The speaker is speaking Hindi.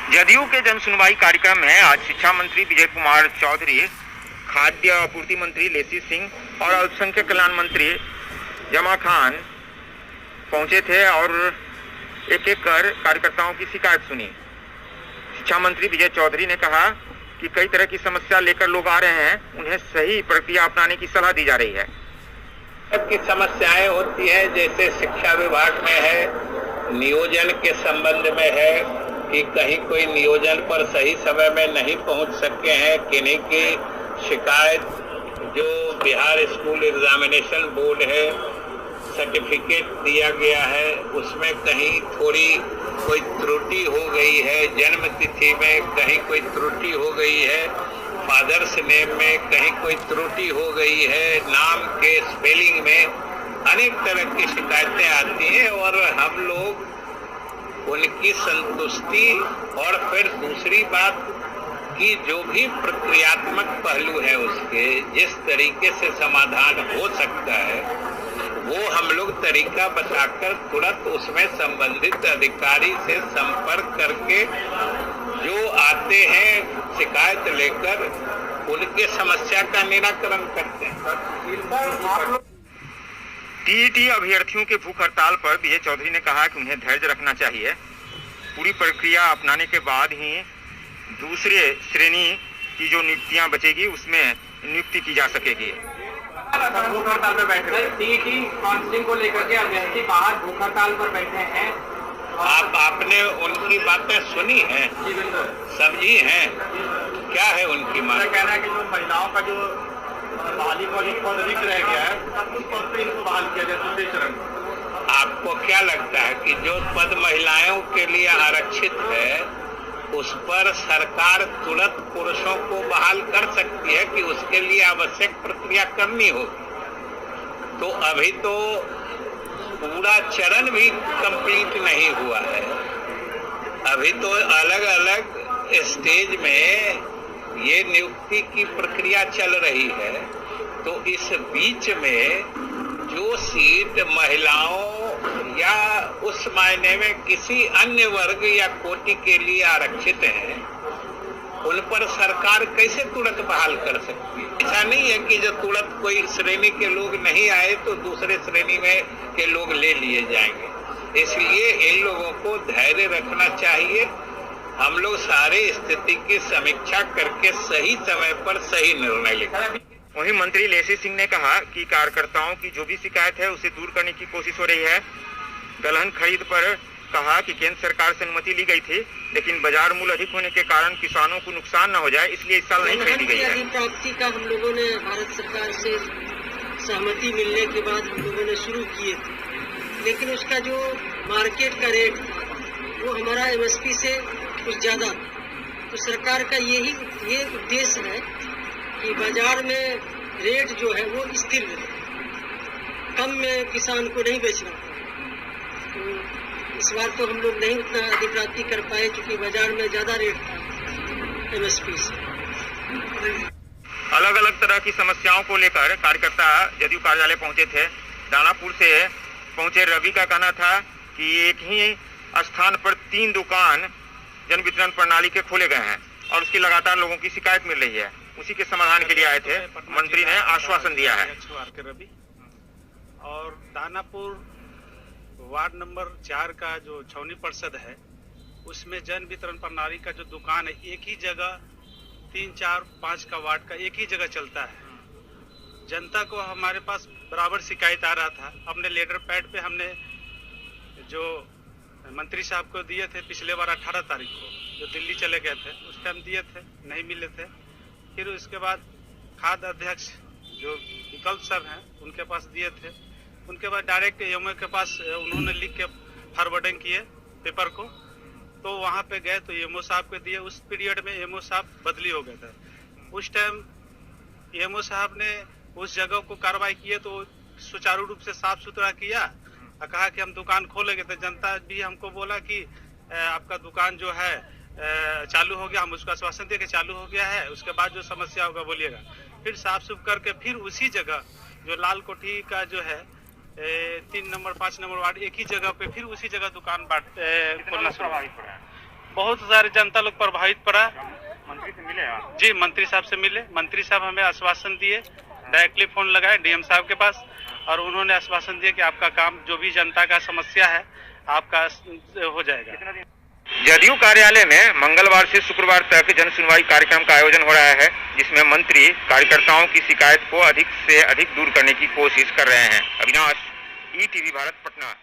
जदयू के जन सुनवाई कार्यक्रम में आज शिक्षा मंत्री विजय कुमार चौधरी, खाद्य आपूर्ति मंत्री लेसी सिंह और अल्पसंख्यक कल्याण मंत्री जमा खान पहुंचे थे और एक एक कर कार्यकर्ताओं की शिकायत सुनी। शिक्षा मंत्री विजय चौधरी ने कहा कि कई तरह की समस्या लेकर लोग आ रहे हैं, उन्हें सही प्रक्रिया अपनाने की सलाह दी जा रही है। की समस्याएं होती है, जैसे शिक्षा विभाग में है, नियोजन के संबंध में है कि कहीं कोई नियोजन पर सही समय में नहीं पहुंच सके हैं, किन्हीं की शिकायत जो बिहार स्कूल एग्जामिनेशन बोर्ड है सर्टिफिकेट दिया गया है उसमें कहीं थोड़ी कोई त्रुटि हो गई है, जन्म तिथि में कहीं कोई त्रुटि हो गई है, फादर्स नेम में कहीं कोई त्रुटि हो गई है, नाम के स्पेलिंग में अनेक तरह की शिकायतें आती हैं और हम लोग उनकी संतुष्टि और फिर दूसरी बात कि जो भी प्रक्रियात्मक पहलू है उसके जिस तरीके से समाधान हो सकता है वो हम लोग तरीका बताकर तुरंत उसमें संबंधित अधिकारी से संपर्क करके जो आते हैं शिकायत लेकर उनके समस्या का निराकरण करते हैं। टीईटी अभ्यर्थियों के भूख हड़ताल पर विजय चौधरी ने कहा कि उन्हें धैर्य रखना चाहिए। पूरी प्रक्रिया अपनाने के बाद ही दूसरे श्रेणी की जो नियुक्तियां बचेगी उसमें नियुक्ति की जा सकेगी। भूख हड़ताल पर बैठे टीईटी काउंसलिंग को लेकर के अभ्यर्थी बाहर भूख हड़ताल पर बैठे हैं। आपने उनकी बातें सुनी हैं, समझी हैं, क्या है उनकी मांग? कहना है कि जो महिलाओं का जो बहाली का पद रिक्त रह गया है उस पद पे इनको बहाल किया जाए दूसरे चरण। आपको क्या लगता है कि जो पद महिलाओं के लिए आरक्षित है उस पर सरकार तुरंत पुरुषों को बहाल कर सकती है कि उसके लिए आवश्यक प्रक्रिया करनी होगी? तो अभी तो पूरा चरण भी कंप्लीट नहीं हुआ है, अभी तो अलग अलग स्टेज में ये नियुक्ति की प्रक्रिया चल रही है। तो इस बीच में जो सीट महिलाओं या उस मायने में किसी अन्य वर्ग या कोटि के लिए आरक्षित हैं उन पर सरकार कैसे तुरंत बहाल कर सकती है? ऐसा नहीं है कि जो तुरंत कोई श्रेणी के लोग नहीं आए तो दूसरे श्रेणी में के लोग ले लिए जाएंगे। इसलिए इन लोगों को धैर्य रखना चाहिए। हम लोग सारे स्थिति की समीक्षा करके सही समय पर सही निर्णय लेंगे। वहीं मंत्री लेसी सिंह ने कहा कि कार्यकर्ताओं की जो भी शिकायत है उसे दूर करने की कोशिश हो रही है। दलहन खरीद पर कहा कि केंद्र सरकार से अनुमति ली गई थी, लेकिन बाजार मूल्य अधिक होने के कारण किसानों को नुकसान न हो जाए इसलिए इस साल नहीं खरीदी गई है। प्राप्ति का हम लोगों ने भारत सरकार से सहमति मिलने के बाद हम लोगों ने शुरू किए थे, लेकिन उसका जो मार्केट का रेट वो हमारा एमएसपी से कुछ ज़्यादा। तो सरकार का ये उद्देश्य है कि बाजार में रेट जो है वो स्थिर रहे, कम में किसान को नहीं बेचना। तो इस बार तो हम लोग नहीं उतना अधिप्राप्ति कर पाए क्योंकि बाजार में ज़्यादा रेट था एमएसपी से। अलग अलग तरह की समस्याओं को लेकर कार्यकर्ता जदयू कार्यालय पहुंचे थे। दानापुर से पहुंचे रवि का कहना था कि एक ही स्थान पर 3 दुकान जन वितरण प्रणाली के खोले गए हैं और उसकी लगातार लोगों की शिकायत मिल रही है। उसी के समाधान के लिए आए थे। मंत्री ने आश्वासन दिया है। रवि और दानापुर वार्ड नंबर 4 का जो छौनी परिषद है उसमें जन वितरण प्रणाली का जो दुकान है एक ही जगह 3, 4, 5 का वार्ड का एक ही जगह चलता है। जनता को हमारे पास बराबर शिकायत आ रहा था। अपने लेटर पैड पे हमने जो मंत्री साहब को दिए थे पिछले बार 18 तारीख को जो दिल्ली चले गए थे उस टाइम दिए थे, नहीं मिले थे। फिर उसके बाद खाद्य अध्यक्ष जो विकल्प सर हैं उनके पास दिए थे। उनके बाद डायरेक्ट एमओ के पास उन्होंने लिख के फॉरवर्डिंग किए पेपर को, तो वहाँ पे गए तो एमओ साहब को दिए। उस पीरियड में एमओ साहब बदली हो गए थे। उस टाइम एमओ साहब ने उस जगह को कार्रवाई किए तो सुचारू रूप से साफ सुथरा किया और कहा कि हम दुकान खोलेंगे। तो जनता भी हमको बोला कि आपका दुकान जो है चालू हो गया। हम उसका आश्वासन दिए कि चालू हो गया है, उसके बाद जो समस्या होगा बोलिएगा। फिर साफ सुफ करके फिर उसी जगह जो लाल कोठी का जो है 3 नंबर 5 नंबर वार्ड एक ही जगह पे फिर उसी जगह दुकान खोलना शुरू। बहुत सारे जनता लोग प्रभावित पड़ा। मंत्री से मिले आप? जी, मंत्री साहब से मिले। मंत्री साहब हमें आश्वासन दिए, डायरेक्टली फोन लगाए डीएम साहब के पास, और उन्होंने आश्वासन दिया कि आपका काम जो भी जनता का समस्या है आपका हो जाएगा। जदयू कार्यालय में मंगलवार से शुक्रवार तक जन सुनवाई कार्यक्रम का आयोजन हो रहा है, जिसमें मंत्री कार्यकर्ताओं की शिकायत को अधिक से अधिक दूर करने की कोशिश कर रहे हैं। अविनाश, ईटीवी भारत, पटना।